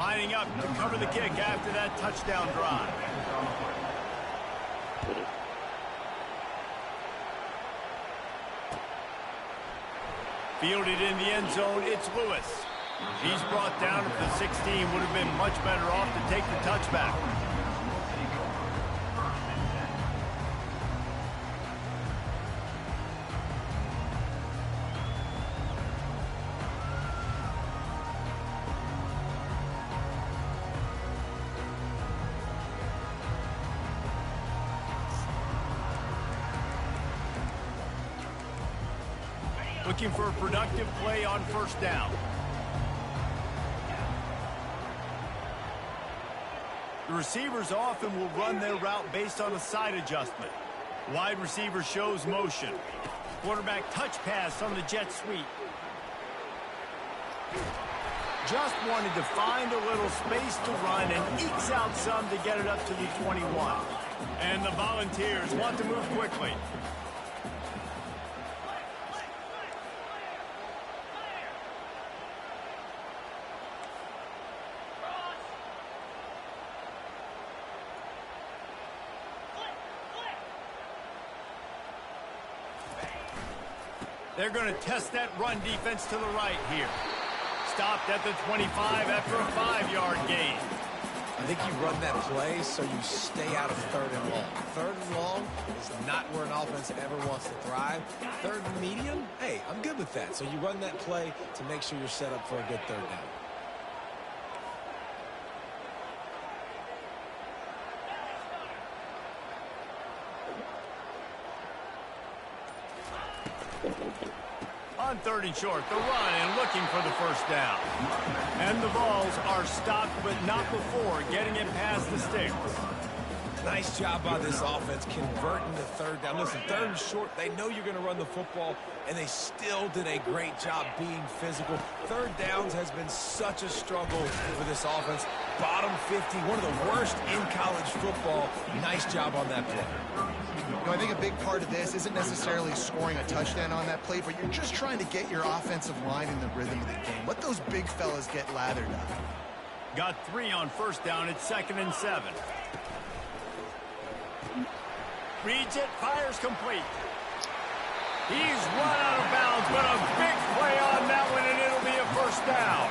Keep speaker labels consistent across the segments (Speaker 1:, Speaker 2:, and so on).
Speaker 1: Lining up to cover the kick after that touchdown drive. Fielded in the end zone, it's Lewis. He's brought down at the 16, would have been much better off to take the touchback. Looking for a productive play on first down. The receivers often will run their route based on a side adjustment. Wide receiver shows motion. Quarterback touch pass on the jet sweep. Just wanted to find a little space to run and ekes out some to get it up to the 21. And the Volunteers want to move quickly. They're going to test that run defense to the right here. Stopped at the 25 after a 5-yard gain.
Speaker 2: I think you run that play so you stay out of third and long. Third and long is not where an offense ever wants to thrive. Third and medium, hey, I'm good with that. So you run that play to make sure you're set up for a good third down.
Speaker 1: On third and short, the run and looking for the first down. And the Vols are stopped, but not before getting it past the sticks.
Speaker 2: Nice job by this offense converting the third down. Listen, third and short, they know you're going to run the football, and they still did a great job being physical. Third downs has been such a struggle for this offense. Bottom 50, one of the worst in college football. Nice job on that play.
Speaker 3: You know, I think a big part of this isn't necessarily scoring a touchdown on that play, but you're just trying to get your offensive line in the rhythm of the game. Let those big fellas get lathered up.
Speaker 1: Got 3 on first down at 2nd and 7. Reads it, fires complete. He's run out of bounds, but a big play on that one, and it'll be a first down.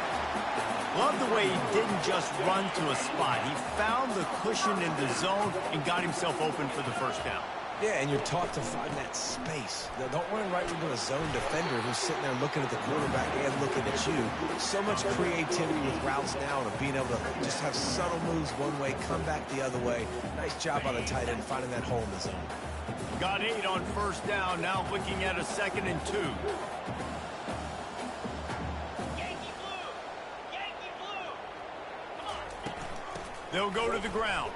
Speaker 1: Love the way he didn't just run to a spot. He found the cushion in the zone and got himself open for the first down.
Speaker 2: Yeah, and you're taught to find that space. Now, don't run right into a zone defender who's sitting there looking at the quarterback and looking at you. So much creativity with routes now and being able to just have subtle moves one way, come back the other way. Nice job on the tight end finding that hole in the zone.
Speaker 1: Got 8 on first down, now looking at a 2nd and 2. They'll go to the ground.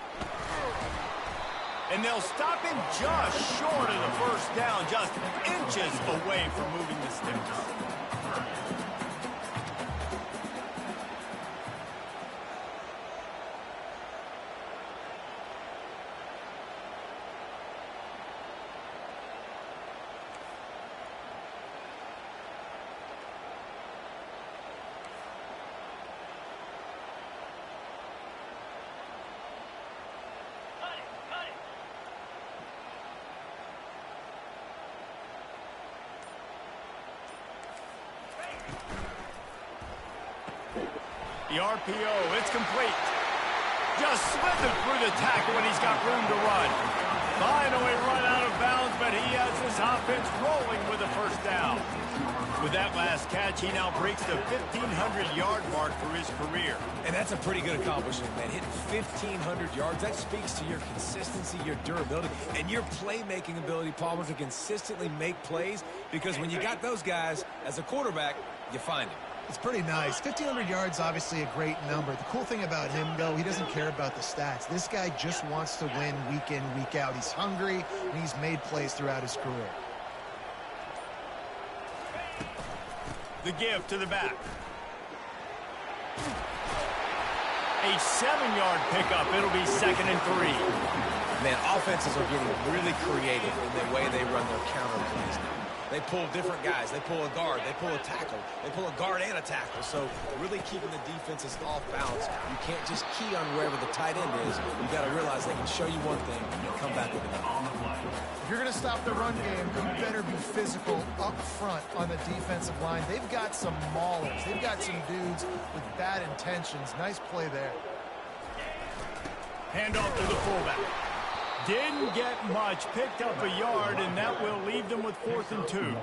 Speaker 1: And they'll stop him just short of the first down, just inches away from moving the sticks. The RPO, it's complete. Just slithered through the tackle when he's got room to run. Finally run out of bounds, but he has his offense rolling with a first down. With that last catch, he now breaks the 1,500-yard mark for his career.
Speaker 2: And that's a pretty good accomplishment, man. Hitting 1,500 yards, that speaks to your consistency, your durability, and your playmaking ability, Palmer, to consistently make plays, because when you got those guys as a quarterback, you find him.
Speaker 3: It's pretty nice. 1,500 yards, obviously a great number. The cool thing about him, though, he doesn't care about the stats. This guy just wants to win week in, week out. He's hungry, and he's made plays throughout his career.
Speaker 1: The give to the back. A 7-yard pickup. It'll be 2nd and 3.
Speaker 2: Man, offenses are getting really creative in the way they run their counter plays now. They pull different guys. They pull a guard. They pull a tackle. They pull a guard and a tackle. So really keeping the defenses off balance. You can't just key on wherever the tight end is. You got to realize they can show you one thing and come back with another.
Speaker 3: If you're going to stop the run game, you better be physical up front on the defensive line. They've got some maulers. They've got some dudes with bad intentions. Nice play there.
Speaker 1: Handoff to the fullback. Didn't get much, picked up a yard, and that will leave them with 4th and 2.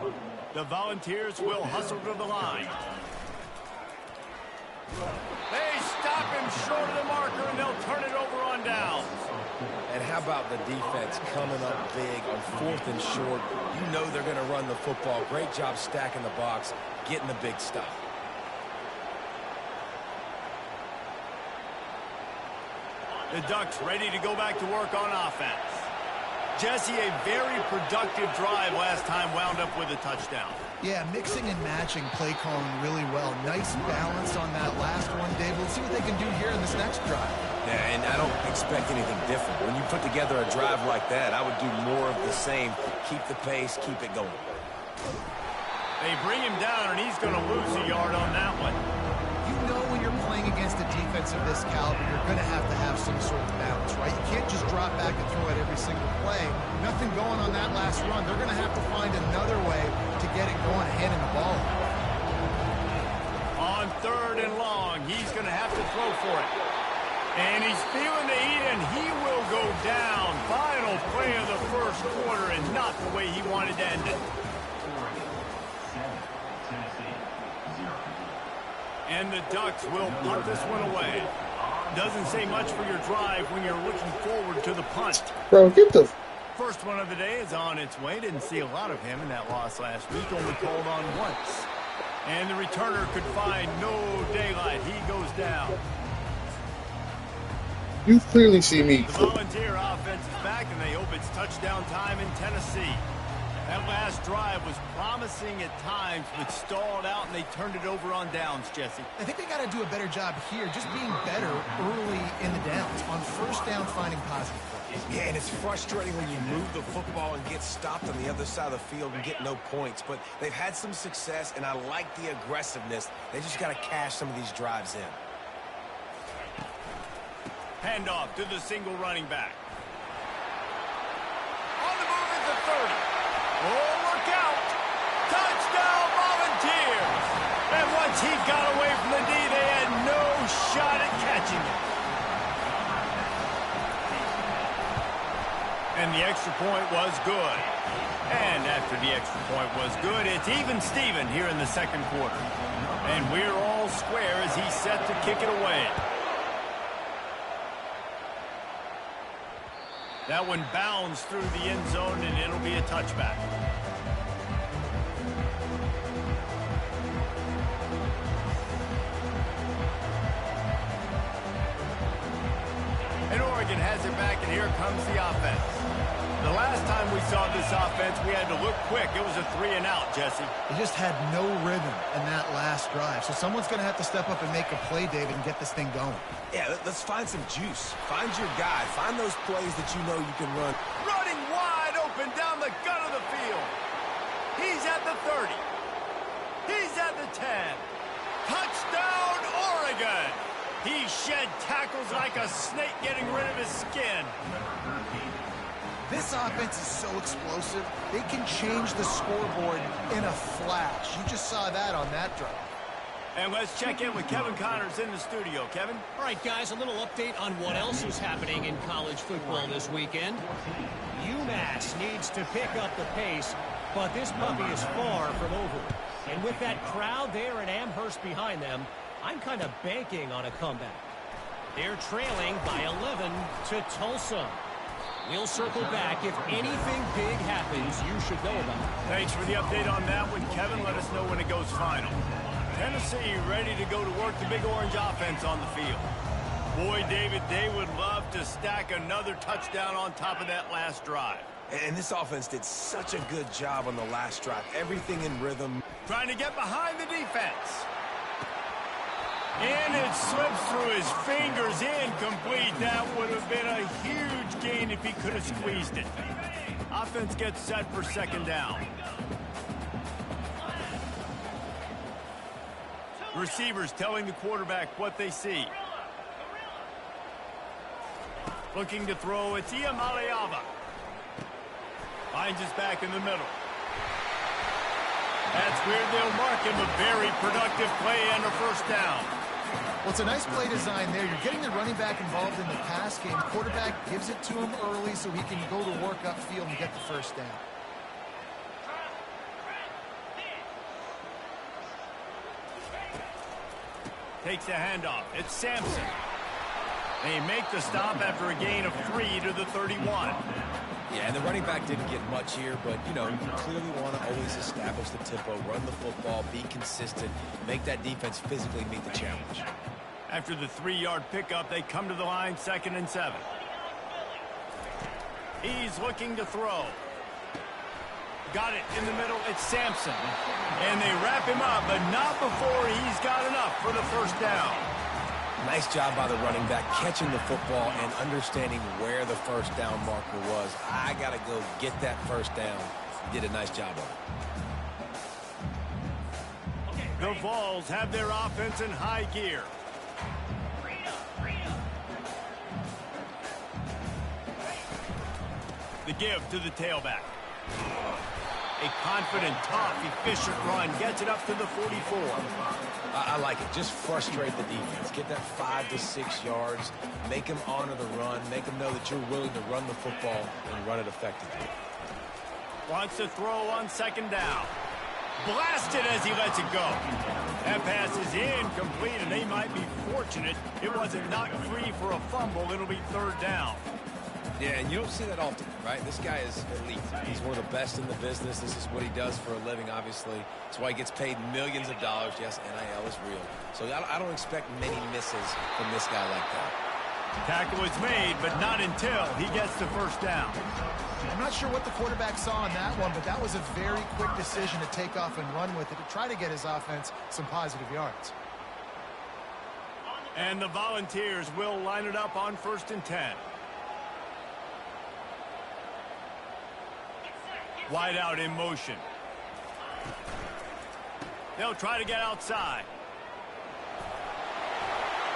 Speaker 1: The Volunteers will hustle to the line. They stop him short of the marker, and they'll turn it over on downs.
Speaker 2: And how about the defense coming up big on 4th and short? You know they're going to run the football. Great job stacking the box, getting the big stop.
Speaker 1: The Ducks ready to go back to work on offense. Jesse, a very productive drive last time wound up with a touchdown.
Speaker 3: Yeah, mixing and matching play calling really well. Nice balance on that last one, Dave. Let's see what they can do here in this next drive.
Speaker 2: Yeah, and I don't expect anything different. When you put together a drive like that, I would do more of the same. Keep the pace, keep it going.
Speaker 1: They bring him down, and he's going to lose a yard on that one.
Speaker 3: You know when you're playing against a defense of this caliber, you're going to have some sort of balance, right? You can't just drop back and throw it every single play. Nothing going on that last run. They're going to have to find another way to get it going, handing the ball.
Speaker 1: On 3rd and long, he's going to have to throw for it. And he's feeling the heat, and he will go down. Final play of the first quarter, and not the way he wanted to end it. And the Ducks will punt this one away. Doesn't say much for your drive when you're looking forward to the punt.
Speaker 4: Bro, get the...
Speaker 1: First one of the day is on its way. Didn't see a lot of him in that loss last week. Only called on once. And the returner could find no daylight. He goes down.
Speaker 4: You clearly see me.
Speaker 1: The Volunteer offense is back, and they hope it's touchdown time in Tennessee. That last drive was promising at times, but stalled out, and they turned it over on downs, Jesse.
Speaker 3: I think they got to do a better job here, just being better early in the downs. On first down, finding positive plays.
Speaker 2: Yeah, and it's frustrating when you move the football and get stopped on the other side of the field and get no points. But they've had some success, and I like the aggressiveness. They just got to cash some of these drives in.
Speaker 1: Handoff to the single running back. On the move is the 30. Oh, look out! Touchdown, Volunteers! And once he got away from the D, they had no shot at catching it. And the extra point was good. And after the extra point was good, it's even Steven here in the second quarter. And we're all square as he's set to kick it away. That one bounds through the end zone, and it'll be a touchback. And Oregon has it back, and here comes the offense. The last time we saw this offense, we had to look quick. It was a 3-and-out, Jesse.
Speaker 3: They just had no rhythm in that last drive. So someone's going to have to step up and make a play, David, and get this thing going.
Speaker 2: Yeah, let's find some juice. Find your guy. Find those plays that you know you can run.
Speaker 1: Running wide open down the gut of the field. He's at the 30. He's at the 10. Touchdown, Oregon. He shed tackles like a snake getting rid of his skin.
Speaker 3: This offense is so explosive, they can change the scoreboard in a flash. You just saw that on that drive.
Speaker 1: And let's check in with Kevin Connors in the studio. Kevin?
Speaker 5: All right, guys, a little update on what else is happening in college football this weekend. UMass needs to pick up the pace, but this puppy is far from over. And with that crowd there at Amherst behind them, I'm kind of banking on a comeback. They're trailing by 11 to Tulsa. We'll circle back. If anything big happens, you should know about it.
Speaker 1: Thanks for the update on that one, Kevin. Let us know when it goes final. Tennessee ready to go to work the Big Orange offense on the field. Boy, David, they would love to stack another touchdown on top of that last drive.
Speaker 2: And this offense did such a good job on the last drive. Everything in rhythm.
Speaker 1: Trying to get behind the defense. And it slips through his fingers, incomplete. That would have been a huge gain if he could have squeezed it. Offense gets set for second down. Receivers telling the quarterback what they see. Looking to throw, it's Iamaleava. Finds his back in the middle. That's where they'll mark him. A very productive play and a first down.
Speaker 3: Well, it's a nice play design there. You're getting the running back involved in the pass game. Quarterback gives it to him early so he can go to work upfield and get the first down.
Speaker 1: Takes a handoff. It's Sampson. They make the stop after a gain of 3 to the 31.
Speaker 2: Yeah, and the running back didn't get much here, but, you know, you clearly want to always establish the tempo, run the football, be consistent, make that defense physically meet the challenge.
Speaker 1: After the 3-yard pickup, they come to the line, 2nd and 7. He's looking to throw. Got it in the middle. It's Sampson. And they wrap him up, but not before he's got enough for the first down.
Speaker 2: Nice job by the running back catching the football and understanding where the first down marker was. I got to go get that first down. He did a nice job of it.
Speaker 1: The Vols have their offense in high gear. The give to the tailback. A confident, tough, efficient run gets it up to the 44.
Speaker 2: I like it. Just frustrate the defense. Get that 5 to 6 yards. Make them honor the run. Make them know that you're willing to run the football and run it effectively.
Speaker 1: Wants to throw on 2nd down. Blasted as he lets it go. That pass is incomplete, and they might be fortunate it wasn't knocked free for a fumble. It'll be 3rd down.
Speaker 2: Yeah, and you don't see that often, right? This guy is elite. He's one of the best in the business. This is what he does for a living, obviously. That's why he gets paid millions of dollars. Yes, NIL is real. So I don't expect many misses from this guy like that.
Speaker 1: Tackle is made, but not until he gets the first down.
Speaker 3: I'm not sure what the quarterback saw in that one, but that was a very quick decision to take off and run with it to try to get his offense some positive yards.
Speaker 1: And the Volunteers will line it up on 1st and 10. Wide out in motion. They'll try to get outside.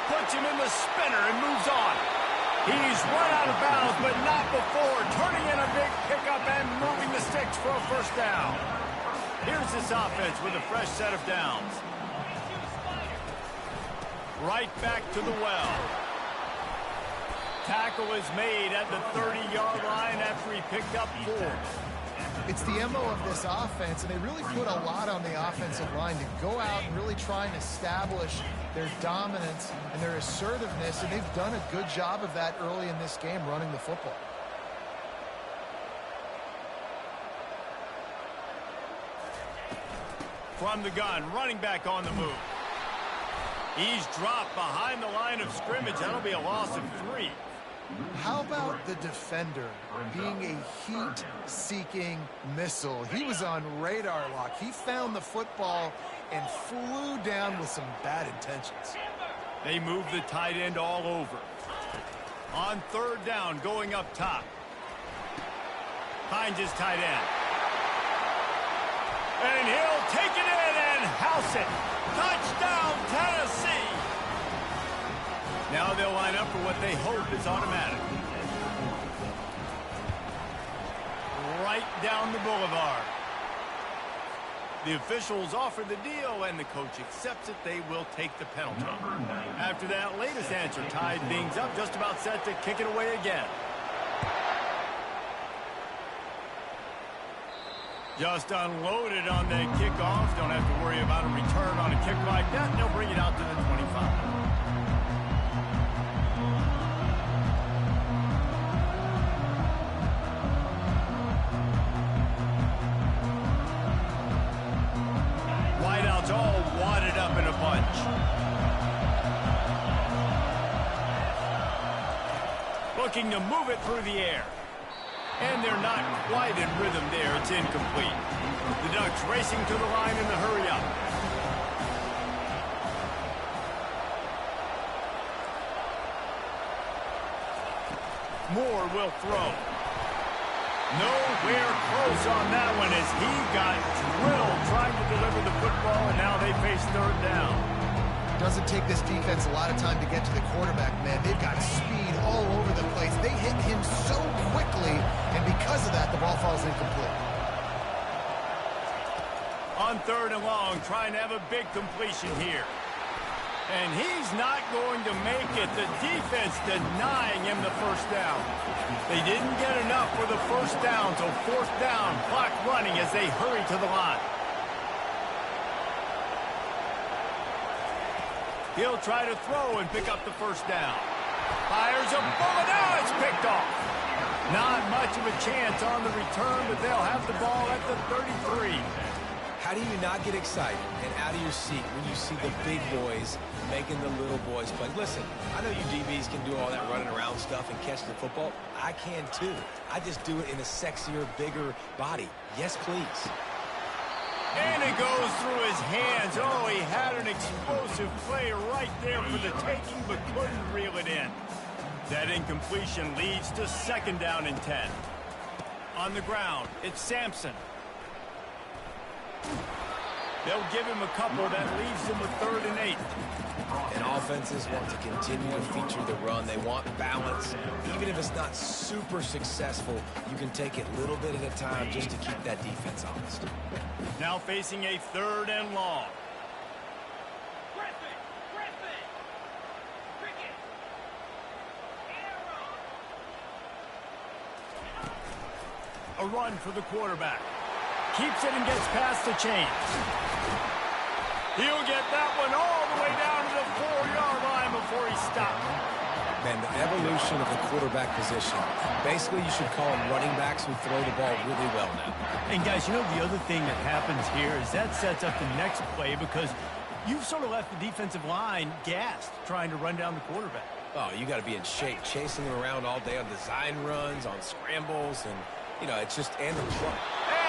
Speaker 1: Puts him in the spinner and moves on. He's run out of bounds, but not before turning in a big pickup and moving the sticks for a first down. Here's this offense with a fresh set of downs. Right back to the well. Tackle is made at the 30-yard line after he picked up 4.
Speaker 3: It's the MO of this offense, and they really put a lot on the offensive line to go out and really try and establish their dominance and their assertiveness, and they've done a good job of that early in this game, running the football.
Speaker 1: From the gun, running back on the move. He's dropped behind the line of scrimmage. That'll be a loss of 3.
Speaker 3: How about the defender being a heat-seeking missile? He was on radar lock. He found the football and flew down with some bad intentions.
Speaker 1: They move the tight end all over. On 3rd down, going up top. Finds his tight end. And he'll take it in and house it. Touchdown, Tennessee! Now they'll line up for what they hope is automatic. Right down the boulevard. The officials offer the deal, and the coach accepts it. They will take the penalty. After that latest answer tied things up, just about set to kick it away again. Just unloaded on the kickoff. Don't have to worry about a return on a kick like that. And they'll bring it out to the 25. Wideouts all wadded up in a bunch. Looking to move it through the air. And they're not quite in rhythm there. It's incomplete. The Ducks racing to the line in the hurry-up. Moore will throw. Nowhere close on that one as he got drilled trying to deliver the football, and now they face 3rd down.
Speaker 3: Doesn't take this defense a lot of time to get to the quarterback, man. They've got speed all over the place. They hit him so quickly, and because of that, the ball falls incomplete.
Speaker 1: On 3rd and long, trying to have a big completion here. And he's not going to make it. The defense denying him the first down. They didn't get enough for the first down, so 4th down, clock running as they hurry to the line. He'll try to throw and pick up the first down. Fires a bullet. Oh, it's picked off. Not much of a chance on the return, but they'll have the ball at the 33.
Speaker 2: How do you not get excited and out of your seat when you see the big boys making the little boys play? Listen, I know you DBs can do all that running around stuff and catch the football. I can too. I just do it in a sexier, bigger body. Yes, please.
Speaker 1: And it goes through his hands. Oh, he had an explosive play right there for the taking, but couldn't reel it in. That incompletion leads to 2nd down and 10. On the ground, it's Sampson. They'll give him a couple. That leaves him with 3rd and 8.
Speaker 2: And offenses want to continue to feature the run. They want balance. Even if it's not super successful, you can take it a little bit at a time just to keep that defense honest.
Speaker 1: Now facing a 3rd and long. A run for the quarterback. Keeps it and gets past the chains. He'll get that one all the way down to the 4-yard line before he stops.
Speaker 2: Man, the evolution of the quarterback position. Basically, you should call them running backs who throw the ball really well now.
Speaker 1: And guys, you know the other thing that happens here is that sets up the next play because you've sort of left the defensive line gassed trying to run down the quarterback.
Speaker 2: Oh, you got to be in shape, chasing him around all day on design runs, on scrambles, and, you know, it's just and the play.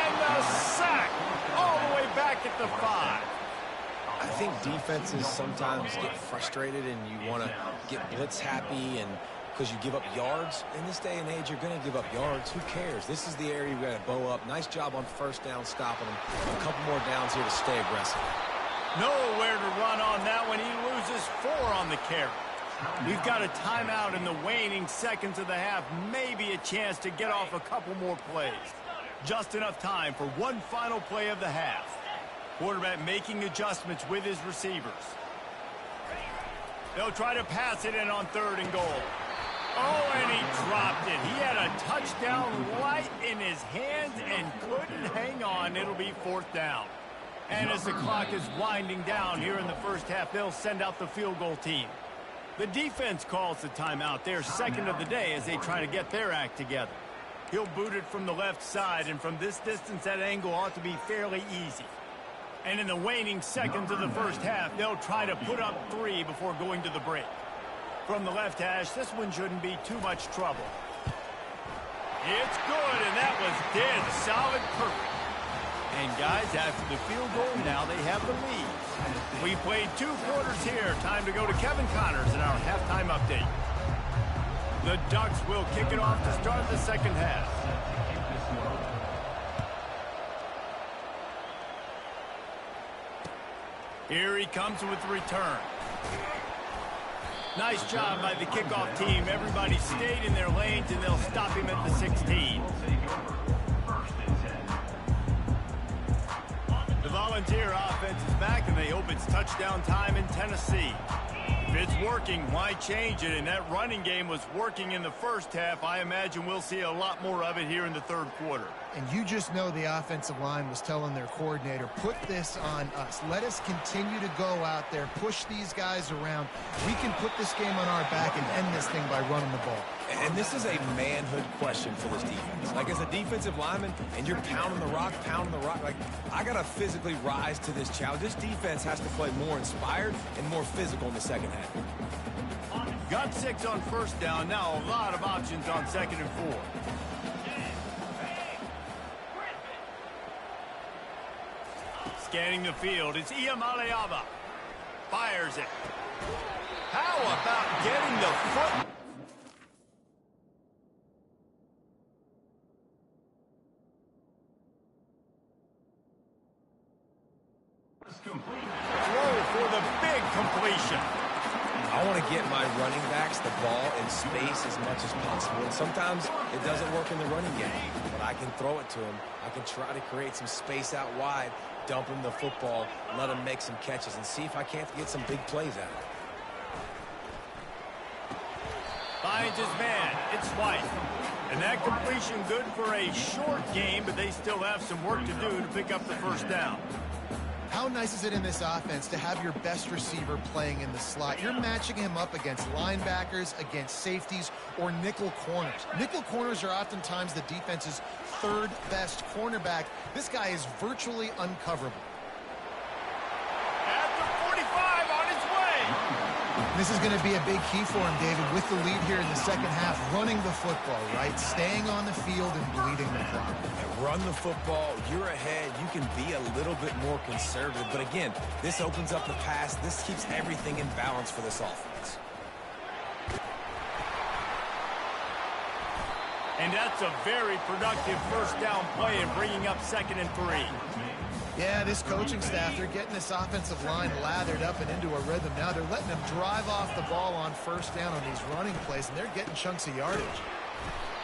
Speaker 1: And the sack all the way back at the 5.
Speaker 2: I think defenses sometimes get frustrated and you want to get blitz happy and because you give up yards. In this day and age, you're going to give up yards. Who cares? This is the area you got to bow up. Nice job on 1st down stopping them. A couple more downs here to stay aggressive.
Speaker 1: Nowhere to run on that one. He loses 4 on the carry. We've got a timeout in the waning seconds of the half. Maybe a chance to get off a couple more plays. Just enough time for one final play of the half. Quarterback making adjustments with his receivers. They'll try to pass it in on 3rd and goal. Oh, and he dropped it. He had a touchdown right in his hands and couldn't hang on. It'll be 4th down. And as the clock is winding down here in the first half, they'll send out the field goal team. The defense calls the timeout. They're 2nd of the day as they try to get their act together. He'll boot it from the left side, and from this distance, that angle ought to be fairly easy. And in the waning seconds of the first half, they'll try to put up 3 before going to the break. From the left hash, this one shouldn't be too much trouble. It's good, and that was dead solid perfect. And guys, after the field goal, now they have the lead. We played 2 quarters here. Time to go to Kevin Connors in our halftime update. The Ducks will kick it off to start the second half. Here he comes with the return. Nice job by the kickoff team. Everybody stayed in their lanes, and they'll stop him at the 16. The Volunteer offense is back, and they hope it's touchdown time in Tennessee. If it's working, why change it? And that running game was working in the first half. I imagine we'll see a lot more of it here in the 3rd quarter.
Speaker 3: And you just know the offensive line was telling their coordinator, put this on us. Let us continue to go out there, push these guys around. We can put this game on our back and end this thing by running the ball.
Speaker 2: And this is a manhood question for this defense. Like, as a defensive lineman, and you're pounding the rock, like, I got to physically rise to this challenge. This defense has to play more inspired and more physical in the second half.
Speaker 1: Got 6 on 1st down. Now a lot of options on 2nd and 4. Scanning the field, it's Iamaleava. Fires it. How about getting the foot? Throw for the big completion.
Speaker 2: I want to get my running backs the ball in space as much as possible. And sometimes it doesn't work in the running game, but I can throw it to them. I can try to create some space out wide, dump him the football, let him make some catches, and see if I can't get some big plays out of it.
Speaker 1: Finds his man. It's White. And that completion good for a short game, but they still have some work to do to pick up the first down.
Speaker 3: How nice is it in this offense to have your best receiver playing in the slot? You're matching him up against linebackers, against safeties, or nickel corners. Nickel corners are oftentimes the defense's third best cornerback. This guy is virtually uncoverable.
Speaker 1: At the 45 on his way.
Speaker 3: This is going to be a big key for him, David, with the lead here in the second half, running the football, right? Staying on the field and bleeding the clock.
Speaker 2: And run the football, you're ahead, you can be a little bit more conservative. But again, this opens up the pass. This keeps everything in balance for this offense.
Speaker 1: And that's a very productive first down play and bringing up 2nd and 3.
Speaker 3: Yeah, this coaching staff, they're getting this offensive line lathered up and into a rhythm now. They're letting them drive off the ball on first down on these running plays, and they're getting chunks of yardage.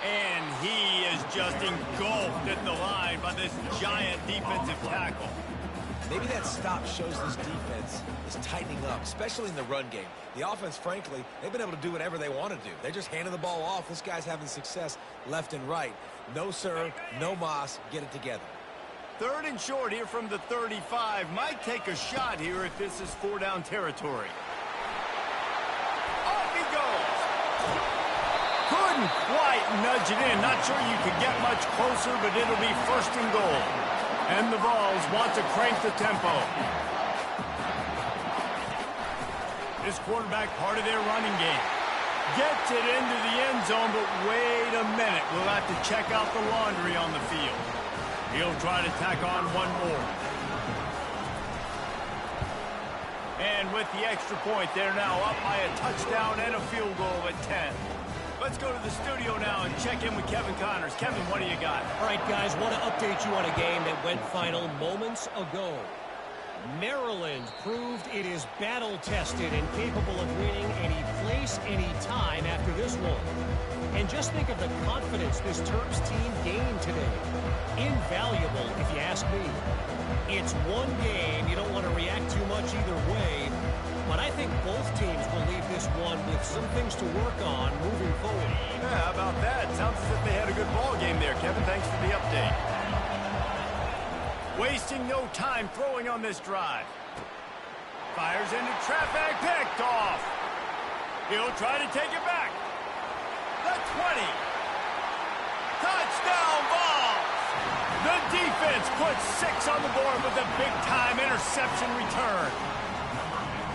Speaker 1: And he is just engulfed at the line by this giant defensive tackle.
Speaker 2: Maybe that stop shows this defense is tightening up, especially in the run game. The offense, frankly, they've been able to do whatever they want to do. They're just handing the ball off. This guy's having success left and right. No, sir, no mas. Get it together.
Speaker 1: 3rd and short here from the 35. Might take a shot here if this is 4-down territory. Off he goes. Couldn't quite nudge it in. Not sure you could get much closer, but it'll be 1st and goal. And the Vols want to crank the tempo. This quarterback part of their running game. Gets it into the end zone, but wait a minute. We'll have to check out the laundry on the field. He'll try to tack on one more. And with the extra point, they're now up by a touchdown and a field goal at 10. Let's go to the studio now and check in with Kevin Connors. Kevin, what do you got?
Speaker 5: All right, guys, want to update you on a game that went final moments ago. Maryland proved it is battle-tested and capable of winning any place, any time after this one. And just think of the confidence this Terps team gained today. Invaluable, if you ask me. It's one game. You don't want to react too much either way. But I think both teams will leave this one with some things to work on moving forward.
Speaker 1: Yeah, how about that? Sounds as if they had a good ball game there, Kevin. Thanks for the update. Wasting no time throwing on this drive. Fires into traffic, picked off. He'll try to take it back. The 20. Touchdown Vols. The defense puts 6 on the board with a big-time interception return.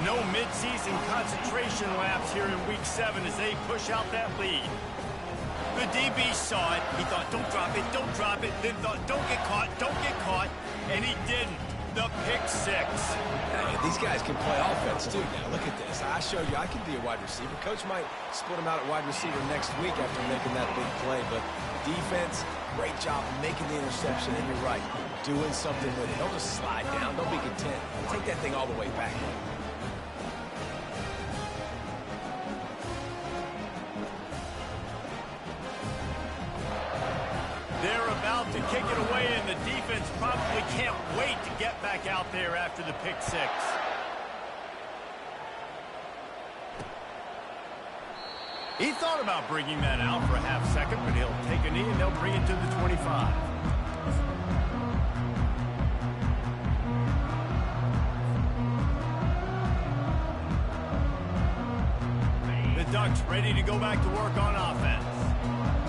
Speaker 1: No midseason concentration laps here in Week 7 as they push out that lead. The DB saw it. He thought, don't drop it, don't drop it. Then thought, don't get caught, and he didn't. The pick 6.
Speaker 2: Hey, these guys can play offense, too. Now, look at this. I show you I can be a wide receiver. Coach might split him out at wide receiver next week after making that big play. But defense, great job making the interception. And you're right, doing something with it. Don't just slide down. Don't be content. Take that thing all the way back.
Speaker 1: They're about to kick it away, and the defense probably can't wait to get back out there after the pick 6. He thought about bringing that out for a half second, but he'll take a knee and they'll bring it to the 25. The Ducks ready to go back to work on offense.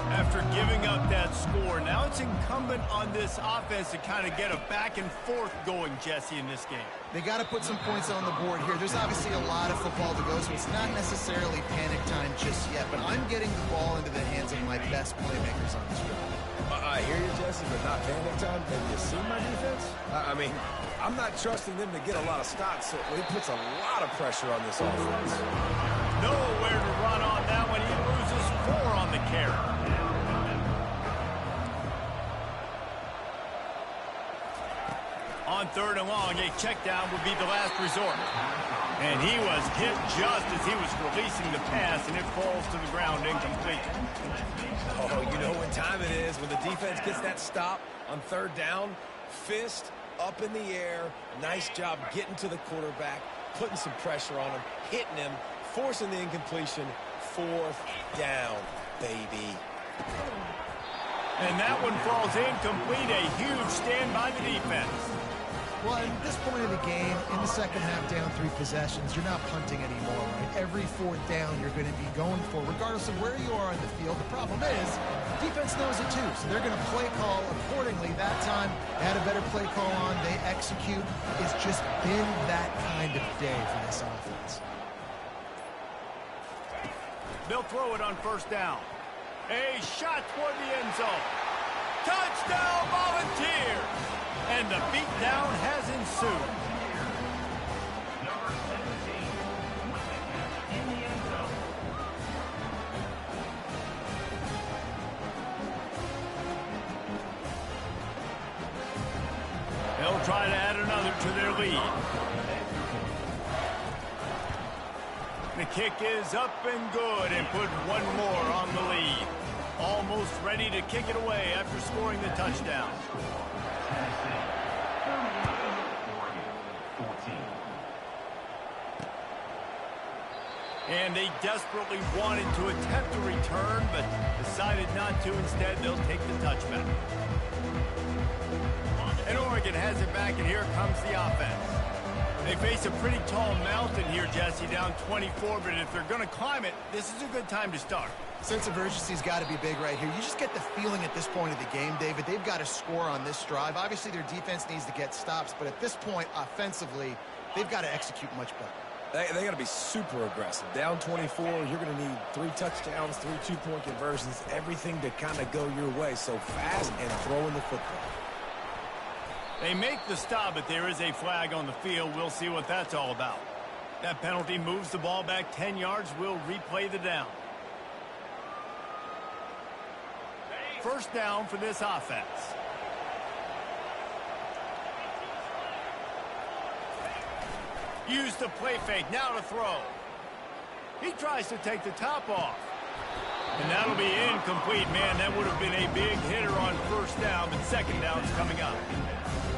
Speaker 1: After giving up that score, now it's incumbent on this offense to kind of get a back and forth going, Jesse, in this game.
Speaker 3: They got to put some points on the board here. There's obviously a lot of football to go, so it's not necessarily panic time just yet, but I'm getting the ball into the hands of my best playmakers on this drive.
Speaker 2: I hear you, Jesse, but not panic time. Have you seen my defense? I mean, I'm not trusting them to get a lot of stops, so he puts a lot of pressure on this offense.
Speaker 1: Nowhere to run on that one. He loses 4 on the carry. On 3rd and long, a check down would be the last resort. And he was hit just as he was releasing the pass, and it falls to the ground incomplete.
Speaker 2: Oh, you know what time it is when the defense gets that stop on third down. Fist up in the air. Nice job getting to the quarterback, putting some pressure on him, hitting him, forcing the incompletion. Fourth down, baby.
Speaker 1: And that one falls incomplete. A huge stand by the defense.
Speaker 3: Well, at this point of the game, in the second half, down 3 possessions, you're not punting anymore, right? Every fourth down you're going to be going for, regardless of where you are on the field. The problem is, defense knows it too, so they're going to play call accordingly. That time, they had a better play call on. They execute. It's just been that kind of day for this offense.
Speaker 1: They'll throw it on first down. A shot toward the end zone. Touchdown, Volunteers! And the beatdown has ensued. They'll try to add another to their lead. The kick is up and good and put one more on the lead. Almost ready to kick it away after scoring the touchdown. And they desperately wanted to attempt a return, but decided not to. Instead, they'll take the touchback. And Oregon has it back, and here comes the offense. They face a pretty tall mountain here, Jesse, down 24, but if they're going to climb it, this is a good time to start.
Speaker 3: Sense of urgency's got to be big right here. You just get the feeling at this point of the game, David, they've got to score on this drive. Obviously, their defense needs to get stops, but at this point, offensively, they've got to execute much better.
Speaker 2: They got to be super aggressive. Down 24, you're going to need 3 touchdowns, 3 two-point conversions, everything to kind of go your way. So fast and throwing the football.
Speaker 1: They make the stop, but there is a flag on the field. We'll see what that's all about. That penalty moves the ball back 10 yards. We'll replay the down. First down for this offense. Use the play fake, now to throw. He tries to take the top off. And that'll be incomplete. Man, that would have been a big hitter on first down, but second down's coming up.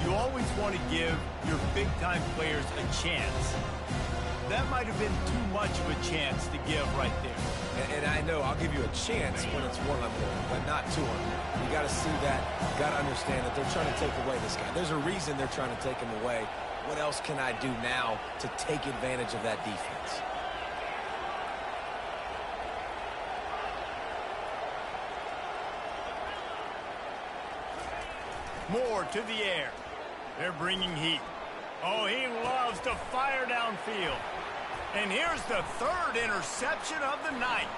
Speaker 1: You always want to give your big-time players a chance. That might have been too much of a chance to give right there.
Speaker 2: And I know I'll give you a chance when it's 1-on-1, but not 2-on-1. You got to see that. Got to understand that they're trying to take away this guy. There's a reason they're trying to take him away. What else can I do now to take advantage of that defense?
Speaker 1: Moore to the air. They're bringing heat. Oh, he loves to fire downfield. And here's the 3rd interception of the night.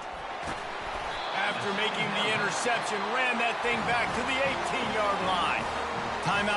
Speaker 1: After making the interception, ran that thing back to the 18-yard line. Timeout.